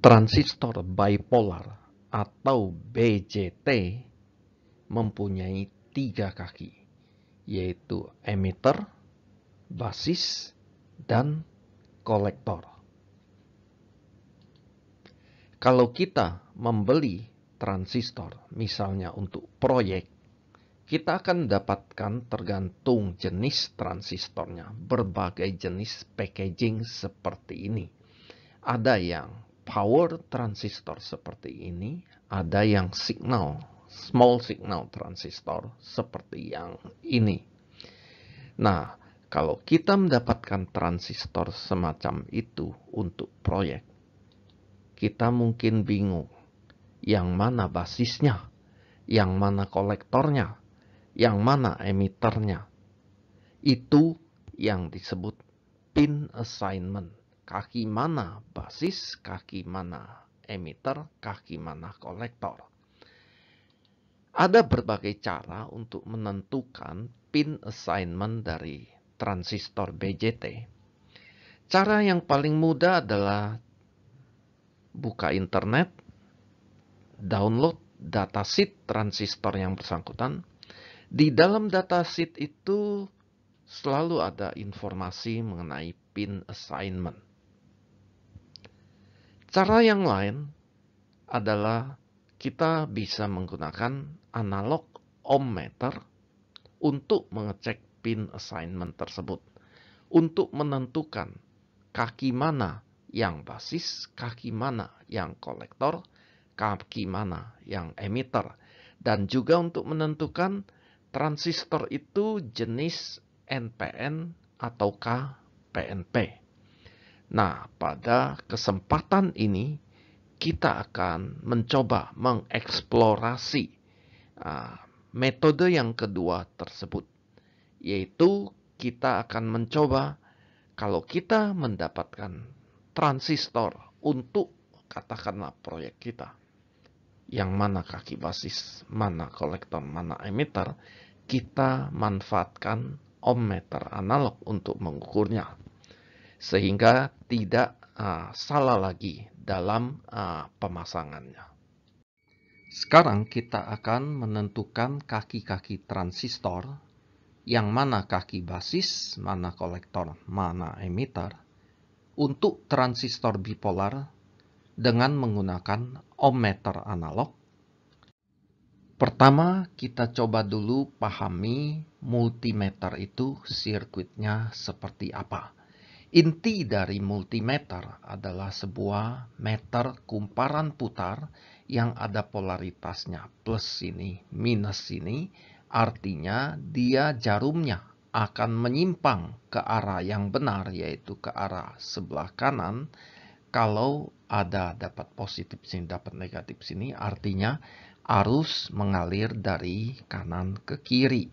Transistor bipolar atau BJT mempunyai 3 kaki, yaitu emitter, basis, dan kolektor. Kalau kita membeli transistor, misalnya untuk proyek, kita akan dapatkan tergantung jenis transistornya, berbagai jenis packaging seperti ini. Ada yang power transistor seperti ini, ada yang small signal transistor seperti yang ini. Nah, kalau kita mendapatkan transistor semacam itu untuk proyek, kita mungkin bingung yang mana basisnya, yang mana kolektornya, yang mana emitternya. Itu yang disebut pin assignment. Kaki mana basis, kaki mana emitter, kaki mana kolektor. Ada berbagai cara untuk menentukan pin assignment dari transistor BJT. Cara yang paling mudah adalah buka internet, download datasheet transistor yang bersangkutan. Di dalam datasheet itu selalu ada informasi mengenai pin assignment. Cara yang lain adalah kita bisa menggunakan analog ohmmeter untuk mengecek pin assignment tersebut. Untuk menentukan kaki mana yang basis, kaki mana yang kolektor, kaki mana yang emitter. Dan juga untuk menentukan transistor itu jenis NPN ataukah PNP. Nah, pada kesempatan ini kita akan mencoba mengeksplorasi metode yang kedua tersebut, yaitu kita akan mencoba kalau kita mendapatkan transistor untuk katakanlah proyek kita, yang mana kaki basis, mana kolektor, mana emitter, kita manfaatkan ohmmeter analog untuk mengukurnya. Sehingga tidak salah lagi dalam pemasangannya. Sekarang kita akan menentukan kaki-kaki transistor, yang mana kaki basis, mana kolektor, mana emitter, untuk transistor bipolar dengan menggunakan ohmmeter analog. Pertama, kita coba dulu pahami multimeter itu sirkuitnya seperti apa. Inti dari multimeter adalah sebuah meter kumparan putar yang ada polaritasnya plus sini, minus sini. Artinya dia jarumnya akan menyimpang ke arah yang benar, yaitu ke arah sebelah kanan. Kalau ada dapat positif sini, dapat negatif sini, artinya arus mengalir dari kanan ke kiri.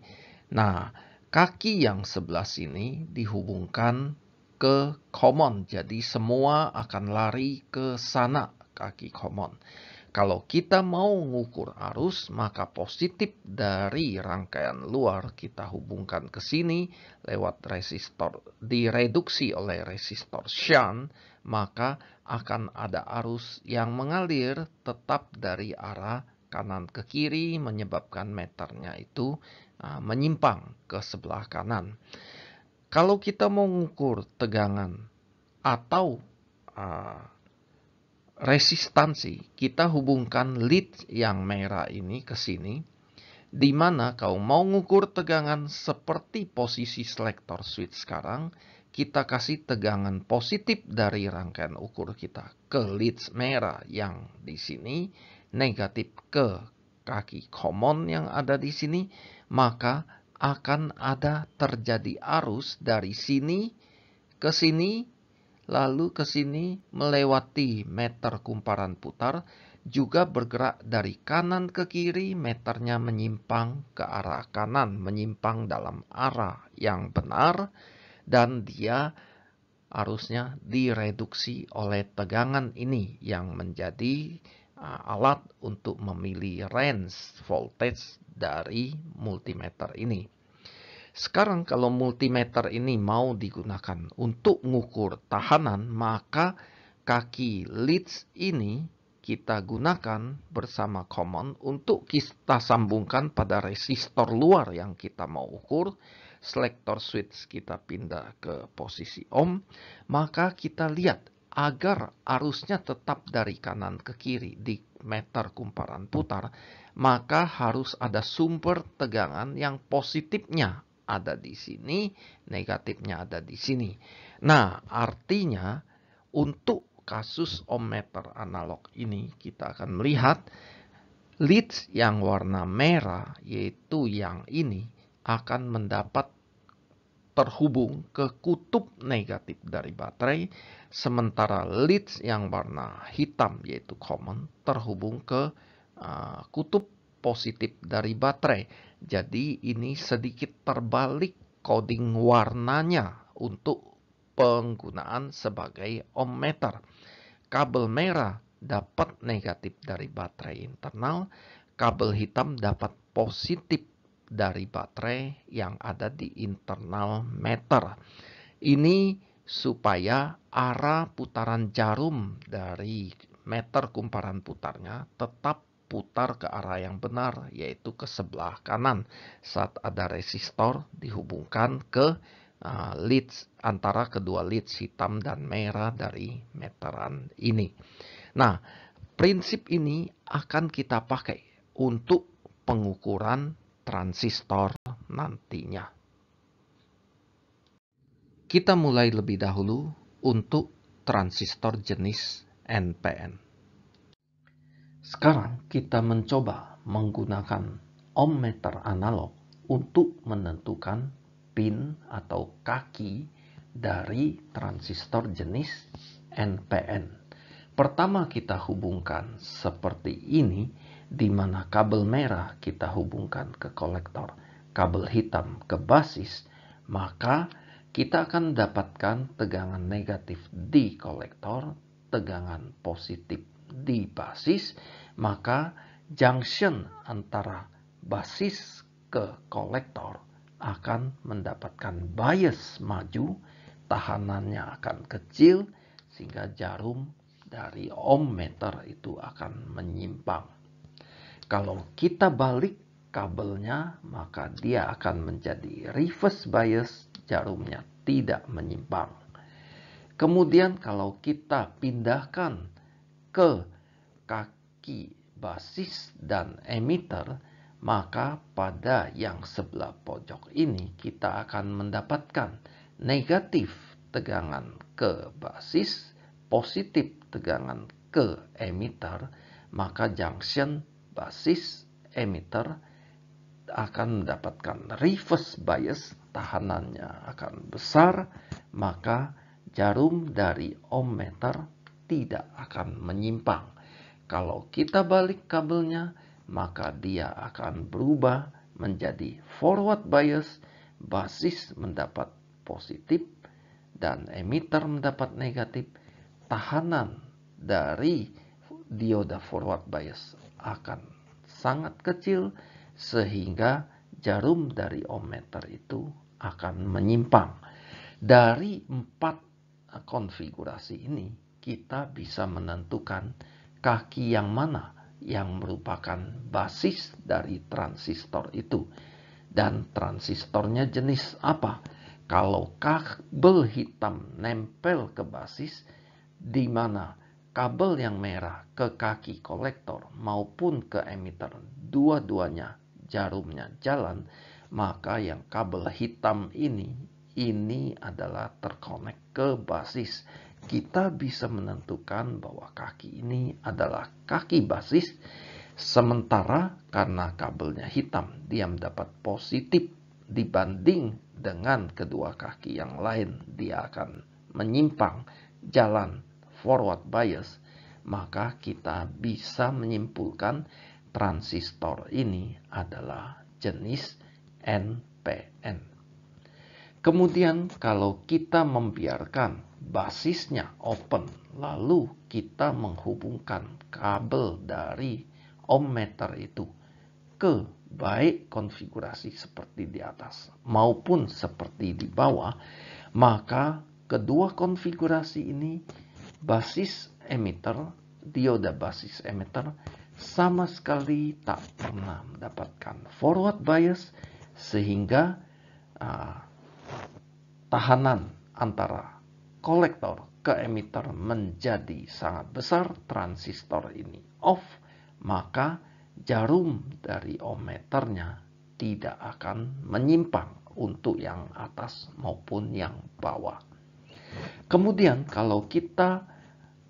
Nah, kaki yang sebelah sini dihubungkan ke common, jadi semua akan lari ke sana, kaki common. Kalau kita mau mengukur arus, maka positif dari rangkaian luar kita hubungkan ke sini lewat resistor, direduksi oleh resistor shunt, maka akan ada arus yang mengalir tetap dari arah kanan ke kiri, menyebabkan meternya itu menyimpang ke sebelah kanan. Kalau kita mau mengukur tegangan atau resistansi, kita hubungkan lead yang merah ini ke sini, di mana kalau mau mengukur tegangan seperti posisi selektor switch sekarang, kita kasih tegangan positif dari rangkaian ukur kita ke lead merah yang di sini, negatif ke kaki common yang ada di sini, maka akan ada terjadi arus dari sini ke sini, lalu ke sini melewati meter kumparan putar, juga bergerak dari kanan ke kiri, meternya menyimpang ke arah kanan, menyimpang dalam arah yang benar, dan dia arusnya direduksi oleh tegangan ini yang menjadi alat untuk memilih range voltage dari multimeter ini. Sekarang kalau multimeter ini mau digunakan untuk mengukur tahanan, maka kaki leads ini kita gunakan bersama common untuk kita sambungkan pada resistor luar yang kita mau ukur. Selector switch kita pindah ke posisi ohm, maka kita lihat agar arusnya tetap dari kanan ke kiri di meter kumparan putar, maka harus ada sumber tegangan yang positifnya ada di sini, negatifnya ada di sini. Nah, artinya untuk kasus ohmmeter analog ini kita akan melihat leads yang warna merah, yaitu yang ini, akan mendapat terhubung ke kutub negatif dari baterai, sementara leads yang warna hitam yaitu common terhubung ke kutub positif dari baterai. Jadi ini sedikit terbalik coding warnanya untuk penggunaan sebagai ohmmeter. Kabel merah dapat negatif dari baterai internal, kabel hitam dapat positif dari baterai yang ada di internal meter. Ini supaya arah putaran jarum dari meter kumparan putarnya tetap putar ke arah yang benar, yaitu ke sebelah kanan saat ada resistor dihubungkan ke leads antara kedua leads hitam dan merah dari meteran ini. Nah, prinsip ini akan kita pakai untuk pengukuran transistor nantinya. Kita mulai lebih dahulu untuk transistor jenis NPN. Sekarang kita mencoba menggunakan ohmmeter analog untuk menentukan pin atau kaki dari transistor jenis NPN. Pertama kita hubungkan seperti ini, di mana kabel merah kita hubungkan ke kolektor, kabel hitam ke basis, maka kita akan dapatkan tegangan negatif di kolektor, tegangan positif di basis, maka junction antara basis ke kolektor akan mendapatkan bias maju, tahanannya akan kecil, sehingga jarum dari ohmmeter itu akan menyimpang. Kalau kita balik kabelnya, maka dia akan menjadi reverse bias, jarumnya tidak menyimpang. Kemudian kalau kita pindahkan ke kaki basis dan emitter, maka pada yang sebelah pojok ini kita akan mendapatkan negatif tegangan ke basis, positif tegangan ke emitter, maka junction basis emitter akan mendapatkan reverse bias, tahanannya akan besar, maka jarum dari ohmmeter tidak akan menyimpang. Kalau kita balik kabelnya, maka dia akan berubah menjadi forward bias, basis mendapat positif dan emitter mendapat negatif. Tahanan dari dioda forward bias akan sangat kecil, sehingga jarum dari ohmmeter itu akan menyimpang. Dari 4 konfigurasi ini kita bisa menentukan kaki yang mana yang merupakan basis dari transistor itu, dan transistornya jenis apa. Kalau kabel hitam nempel ke basis, di mana kabel yang merah ke kaki kolektor maupun ke emitter, dua-duanya jarumnya jalan, maka yang kabel hitam ini adalah terkonek ke basis. Kita bisa menentukan bahwa kaki ini adalah kaki basis, sementara karena kabelnya hitam, dia mendapat positif dibanding dengan kedua kaki yang lain, dia akan menyimpang jalan forward bias, maka kita bisa menyimpulkan transistor ini adalah jenis NPN. Kemudian kalau kita membiarkan basisnya open, lalu kita menghubungkan kabel dari ohmmeter itu ke baik konfigurasi seperti di atas maupun seperti di bawah, maka kedua konfigurasi ini dioda basis emitter sama sekali tak pernah mendapatkan forward bias, sehingga tahanan antara kolektor ke emitter menjadi sangat besar, transistor ini off, maka jarum dari ohmmeternya tidak akan menyimpang untuk yang atas maupun yang bawah. Kemudian kalau kita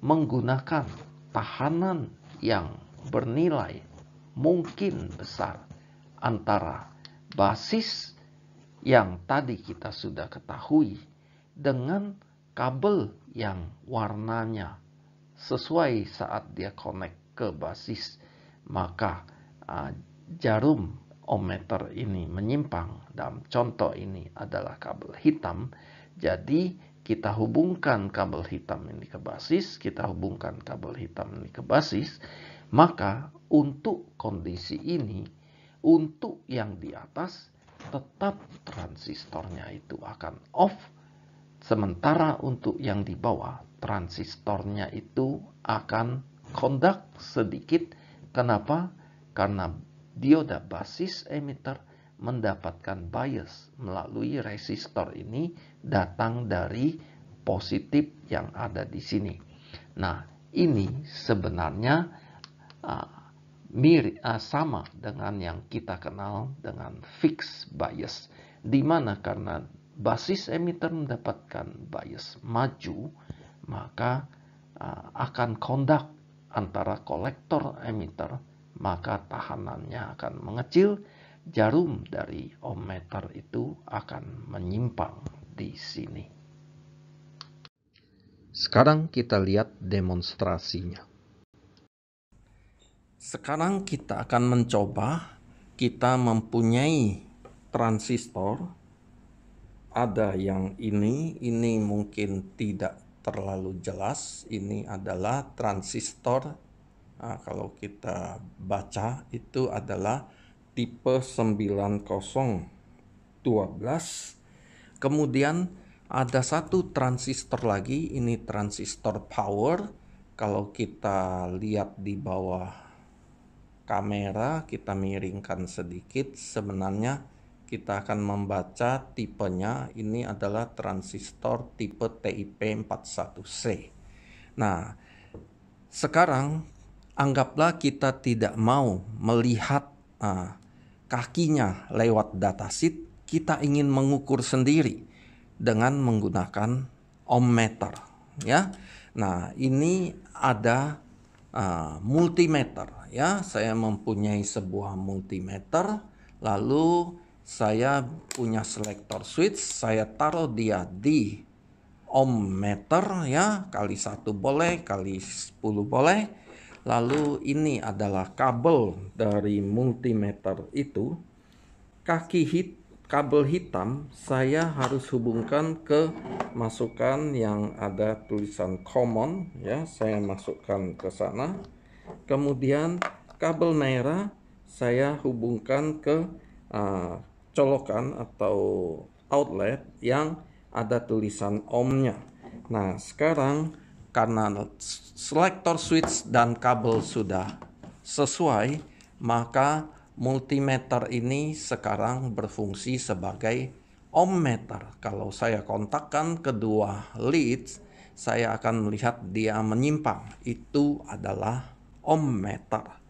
menggunakan tahanan yang bernilai mungkin besar antara basis yang tadi kita sudah ketahui dengan kabel yang warnanya sesuai saat dia connect ke basis, maka jarum ohmmeter ini menyimpang. Dalam contoh ini adalah kabel hitam. Jadi kita hubungkan kabel hitam ini ke basis, kita hubungkan kabel hitam ini ke basis, maka untuk kondisi ini, untuk yang di atas tetap transistornya itu akan off, sementara untuk yang di bawah transistornya itu akan conduct sedikit. Kenapa? Karena dioda basis emitter mendapatkan bias melalui resistor ini datang dari positif yang ada di sini. Nah, ini sebenarnya sama dengan yang kita kenal dengan fixed bias, di mana karena basis emitter mendapatkan bias maju, maka akan conduct antara kolektor emitter, maka tahanannya akan mengecil, jarum dari ohmmeter itu akan menyimpang di sini. Sekarang kita lihat demonstrasinya. Sekarang kita akan mencoba, kita mempunyai transistor, ada yang ini mungkin tidak terlalu jelas, ini adalah transistor, kalau kita baca itu adalah tipe 9012. Kemudian ada satu transistor lagi, ini transistor power. Kalau kita lihat di bawah kamera, kita miringkan sedikit, sebenarnya kita akan membaca tipenya, ini adalah transistor tipe TIP41C. Nah, sekarang anggaplah kita tidak mau melihat kakinya lewat datasheet, kita ingin mengukur sendiri dengan menggunakan ohmmeter, ya. Nah, ini ada multimeter, ya. Saya mempunyai sebuah multimeter, lalu saya punya selector switch, saya taruh dia di ohmmeter, ya, kali 1 boleh, kali 10 boleh. Lalu ini adalah kabel dari multimeter itu. Kabel hitam saya harus hubungkan ke masukan yang ada tulisan common, ya, saya masukkan ke sana. Kemudian kabel merah saya hubungkan ke colokan atau outlet yang ada tulisan ohmnya. Nah, sekarang karena selector switch dan kabel sudah sesuai, maka multimeter ini sekarang berfungsi sebagai ohmmeter. Kalau saya kontakkan kedua leads, saya akan melihat dia menyimpang. Itu adalah ohmmeter.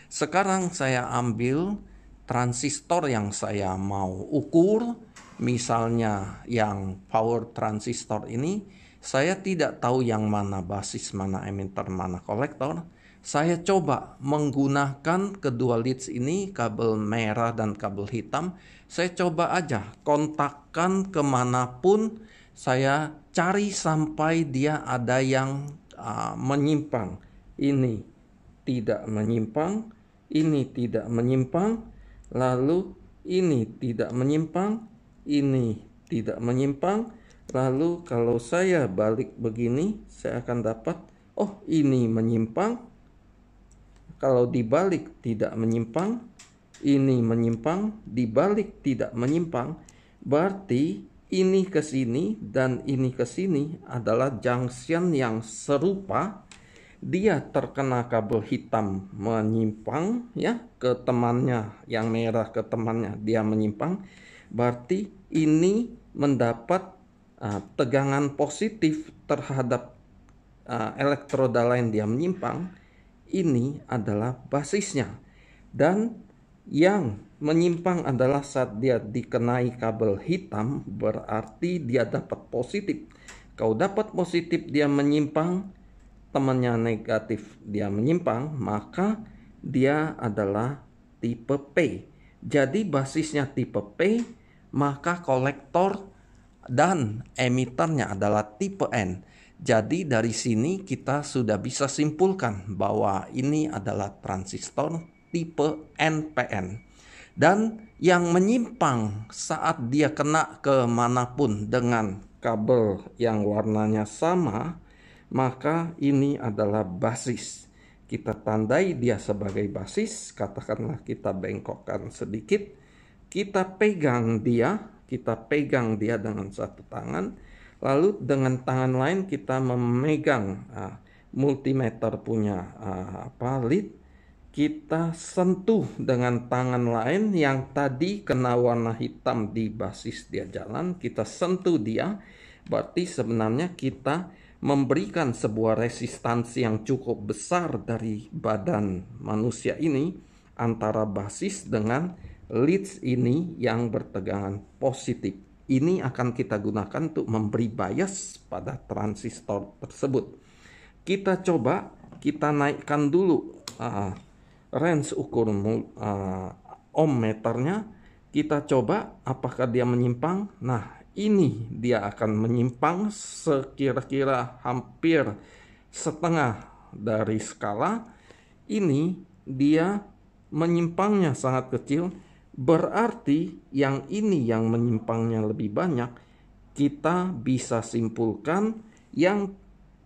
Sekarang saya ambil transistor yang saya mau ukur, misalnya yang power transistor ini. Saya tidak tahu yang mana basis, mana emitter, mana kolektor. Saya coba menggunakan kedua leads ini, kabel merah dan kabel hitam. Saya coba aja kontakkan kemanapun, saya cari sampai dia ada yang menyimpang. Ini tidak menyimpang, ini tidak menyimpang, lalu ini tidak menyimpang, ini tidak menyimpang. Lalu kalau saya balik begini, saya akan dapat, oh ini menyimpang. Kalau dibalik tidak menyimpang, ini menyimpang, dibalik tidak menyimpang. Berarti ini ke sini dan ini ke sini adalah junction yang serupa. Dia terkena kabel hitam menyimpang ya ke temannya, yang merah ke temannya dia menyimpang. Berarti ini mendapat tegangan positif terhadap elektroda lain dia menyimpang. Ini adalah basisnya. Dan yang menyimpang adalah saat dia dikenai kabel hitam, berarti dia dapat positif. Kalau dapat positif dia menyimpang, temannya negatif dia menyimpang, maka dia adalah tipe P. Jadi basisnya tipe P, maka kolektor dan emiternya adalah tipe N. Jadi dari sini kita sudah bisa simpulkan bahwa ini adalah transistor tipe NPN. Dan yang menyimpang saat dia kena ke manapun dengan kabel yang warnanya sama, maka ini adalah basis. Kita tandai dia sebagai basis, katakanlah kita bengkokkan sedikit, kita pegang dia dengan satu tangan, lalu dengan tangan lain kita memegang multimeter punya lead, kita sentuh dengan tangan lain yang tadi kena warna hitam di basis dia jalan, kita sentuh dia, berarti sebenarnya kita memberikan sebuah resistansi yang cukup besar dari badan manusia ini antara basis dengan leads ini yang bertegangan positif. Ini akan kita gunakan untuk memberi bias pada transistor tersebut. Kita coba, kita naikkan dulu range ukur ohm meternya. Kita coba apakah dia menyimpang. Nah, ini dia akan menyimpang sekira-kira hampir setengah dari skala. Ini dia menyimpangnya sangat kecil, berarti yang ini yang menyimpangnya lebih banyak. Kita bisa simpulkan yang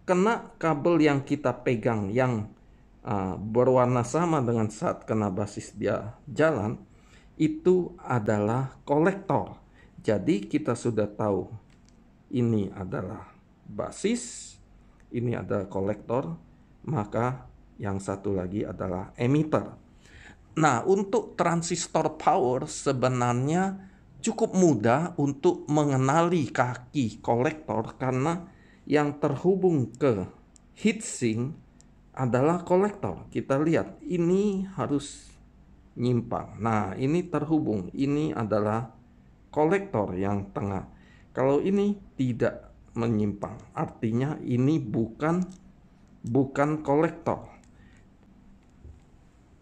kena kabel yang kita pegang yang berwarna sama dengan saat kena basis dia jalan, itu adalah kolektor. Jadi kita sudah tahu ini adalah basis, ini adalah kolektor, maka yang satu lagi adalah emitter. Nah, untuk transistor power sebenarnya cukup mudah untuk mengenali kaki kolektor karena yang terhubung ke heatsink adalah kolektor. Kita lihat ini harus nyimpang. Nah, ini terhubung. Ini adalah kolektor yang tengah. Kalau ini tidak menyimpang, artinya ini bukan kolektor.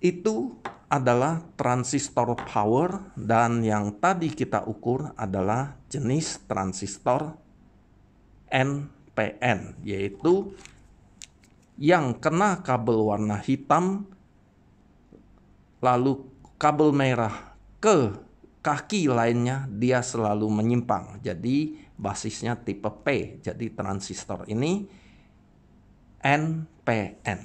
Itu adalah transistor power, dan yang tadi kita ukur adalah jenis transistor NPN, yaitu yang kena kabel warna hitam lalu kabel merah ke kaki lainnya, dia selalu menyimpang. Jadi basisnya tipe P. Jadi transistor ini NPN.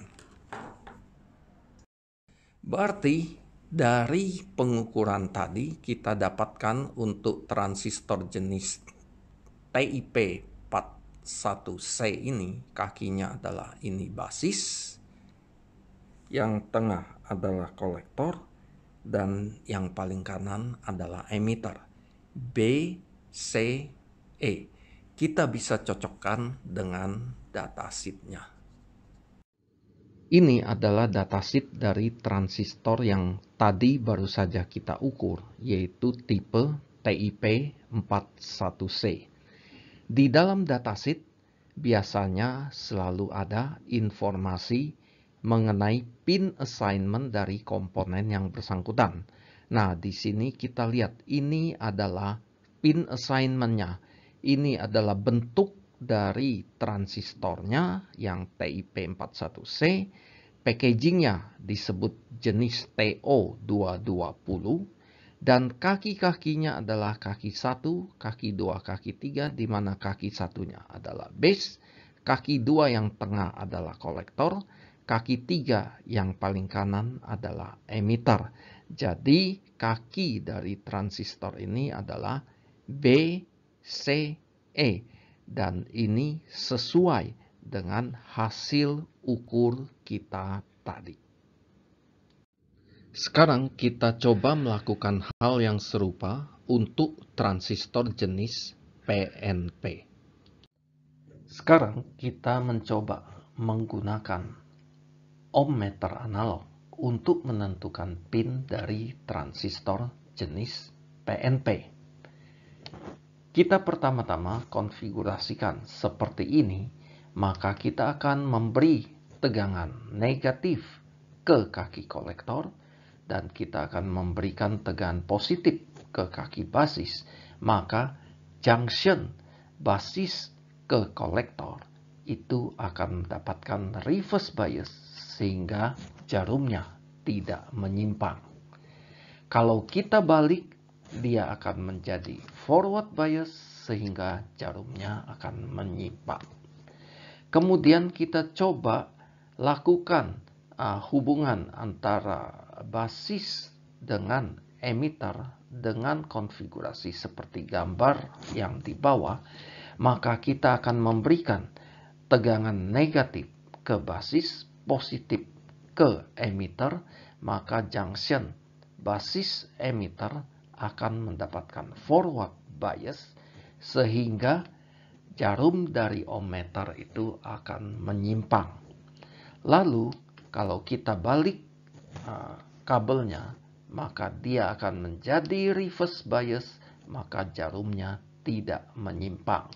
Berarti dari pengukuran tadi kita dapatkan untuk transistor jenis TIP 41C ini, kakinya adalah ini basis, yang tengah adalah kolektor, dan yang paling kanan adalah emitter. B, C, E. Kita bisa cocokkan dengan datasheetnya. Ini adalah datasheet dari transistor yang tadi baru saja kita ukur, yaitu tipe TIP 41C. Di dalam datasheet biasanya selalu ada informasi mengenai pin assignment dari komponen yang bersangkutan. Nah, di sini kita lihat ini adalah pin assignment-nya. Ini adalah bentuk dari transistornya yang TIP 41C. Packagingnya disebut jenis TO220. Dan kaki-kakinya adalah kaki 1, kaki 2, kaki 3, di mana kaki satunya adalah base, kaki 2 yang tengah adalah kolektor, kaki 3 yang paling kanan adalah emitter. Jadi kaki dari transistor ini adalah B, CE, dan ini sesuai dengan hasil ukur kita tadi. Sekarang kita coba melakukan hal yang serupa untuk transistor jenis PNP. Sekarang kita mencoba menggunakan ohmmeter analog untuk menentukan pin dari transistor jenis PNP. Kita pertama-tama konfigurasikan seperti ini, maka kita akan memberi tegangan negatif ke kaki kolektor dan kita akan memberikan tegangan positif ke kaki basis, maka junction basis ke kolektor itu akan mendapatkan reverse bias sehingga jarumnya tidak menyimpang. Kalau kita balik, dia akan menjadi forward bias sehingga jarumnya akan menyimpang. Kemudian kita coba lakukan hubungan antara basis dengan emitter dengan konfigurasi seperti gambar yang di bawah, maka kita akan memberikan tegangan negatif ke basis, positif ke emitter, maka junction basis emitter akan mendapatkan forward bias sehingga jarum dari ohmmeter itu akan menyimpang. Lalu kalau kita balik kabelnya, maka dia akan menjadi reverse bias, maka jarumnya tidak menyimpang.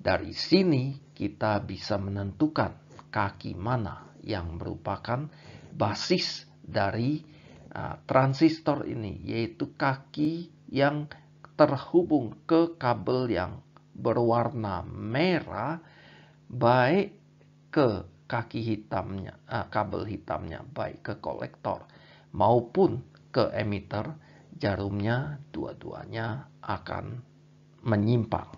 Dari sini kita bisa menentukan kaki mana yang merupakan basis dari transistor ini, yaitu kaki yang terhubung ke kabel yang berwarna merah, baik ke kaki hitamnya, kabel hitamnya, baik ke kolektor maupun ke emitter, jarumnya dua-duanya akan menyimpang.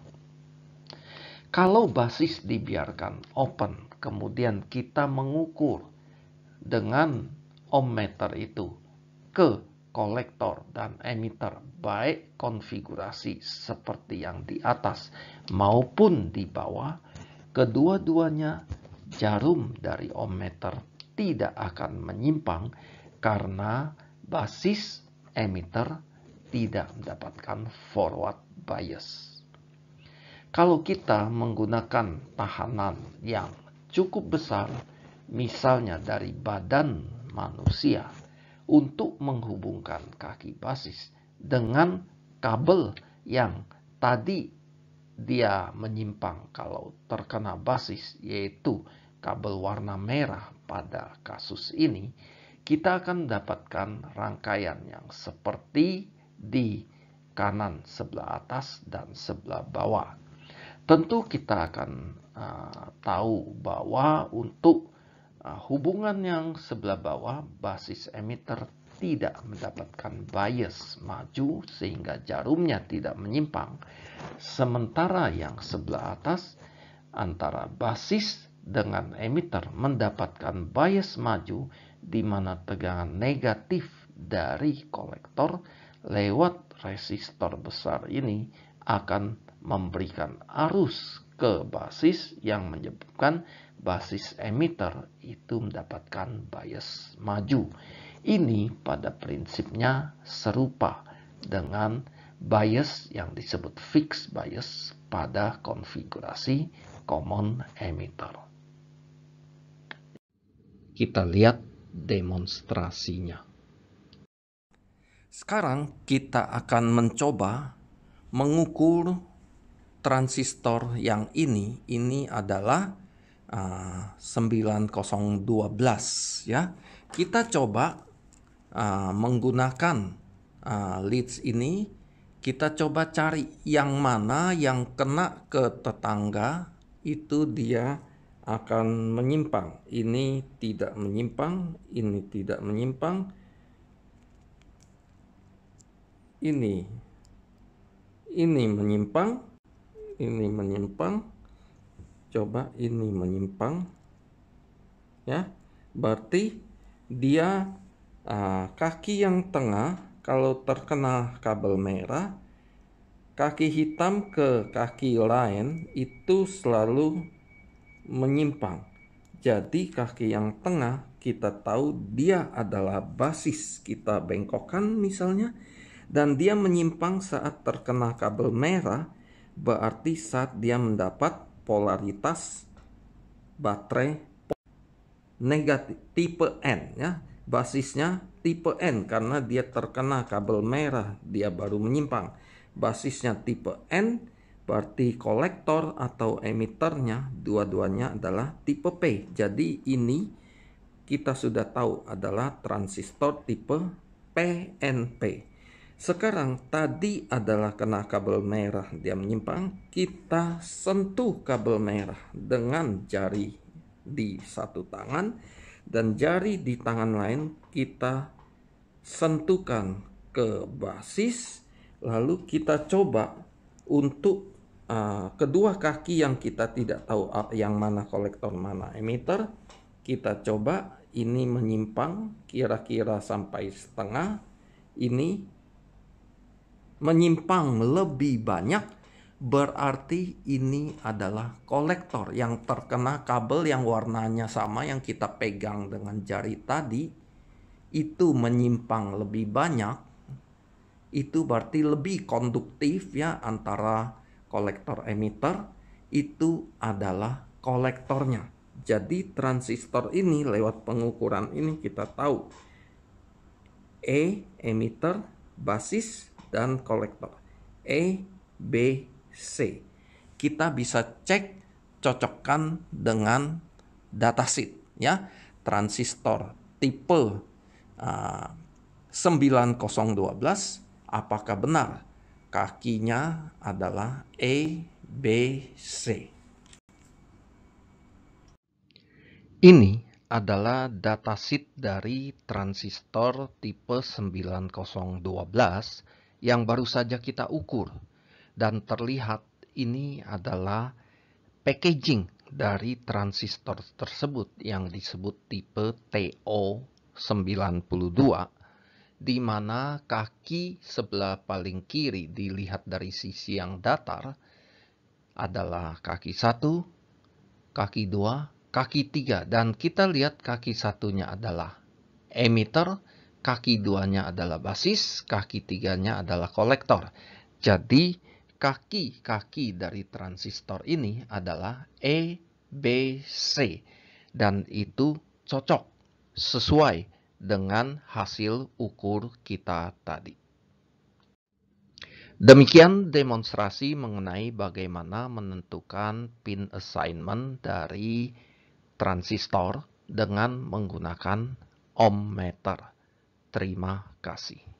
Kalau basis dibiarkan open, kemudian kita mengukur dengan ohmmeter itu ke kolektor dan emitter, baik konfigurasi seperti yang di atas maupun di bawah, kedua-duanya jarum dari ohmmeter tidak akan menyimpang karena basis emitter tidak mendapatkan forward bias. Kalau kita menggunakan tahanan yang cukup besar, misalnya dari badan manusia, untuk menghubungkan kaki basis dengan kabel yang tadi dia menyimpang kalau terkena basis, yaitu kabel warna merah pada kasus ini, kita akan mendapatkan rangkaian yang seperti di kanan sebelah atas dan sebelah bawah. Tentu kita akan tahu bahwa untuk hubungan yang sebelah bawah, basis emitter tidak mendapatkan bias maju sehingga jarumnya tidak menyimpang. Sementara yang sebelah atas antara basis dengan emitter mendapatkan bias maju di mana tegangan negatif dari kolektor lewat resistor besar ini akan memberikan arus ke basis yang menyebabkan basis emitter itu mendapatkan bias maju. Ini pada prinsipnya serupa dengan bias yang disebut fixed bias pada konfigurasi common emitter. Kita lihat demonstrasinya. Sekarang kita akan mencoba mengukur transistor yang ini adalah 9012 ya. Kita coba menggunakan leads ini, kita coba cari yang mana yang kena ke tetangga itu dia akan menyimpang. Ini tidak menyimpang, ini tidak menyimpang, ini menyimpang, ini menyimpang, coba ini menyimpang ya. Berarti dia kaki yang tengah kalau terkena kabel merah kaki hitam ke kaki lain itu selalu menyimpang. Jadi kaki yang tengah kita tahu dia adalah basis. Kita bengkokkan misalnya, dan dia menyimpang saat terkena kabel merah, berarti saat dia mendapat polaritas baterai negatif tipe N, ya. Basisnya tipe N karena dia terkena kabel merah, dia baru menyimpang. Basisnya tipe N, berarti kolektor atau emiternya dua-duanya adalah tipe P. Jadi ini kita sudah tahu adalah transistor tipe PNP. Sekarang tadi adalah kena kabel merah, dia menyimpang. Kita sentuh kabel merah dengan jari di satu tangan, dan jari di tangan lain kita sentuhkan ke basis. Lalu kita coba untuk kedua kaki yang kita tidak tahu yang mana kolektor mana emitter, kita coba ini menyimpang kira-kira sampai setengah, ini menyimpang lebih banyak, berarti ini adalah kolektor yang terkena kabel yang warnanya sama yang kita pegang dengan jari tadi, itu menyimpang lebih banyak. Itu berarti lebih konduktif, ya, antara kolektor emitter, itu adalah kolektornya. Jadi transistor ini lewat pengukuran ini kita tahu E emitter, basis, dan kolektor. E, B, C. Kita bisa cek, cocokkan dengan datasheet, ya. Transistor tipe 9012, apakah benar kakinya adalah E, B, C. Ini adalah datasheet dari transistor tipe 9012 yang baru saja kita ukur. Dan terlihat ini adalah packaging dari transistor tersebut yang disebut tipe TO92, di mana kaki sebelah paling kiri dilihat dari sisi yang datar adalah kaki 1, kaki 2, kaki 3, dan kita lihat kaki satunya adalah emitter, kaki 2-nya adalah basis, kaki 3-nya adalah kolektor. Jadi kaki-kaki dari transistor ini adalah E, B, C, dan itu cocok sesuai dengan hasil ukur kita tadi. Demikian demonstrasi mengenai bagaimana menentukan pin assignment dari transistor dengan menggunakan ohmmeter. Terima kasih.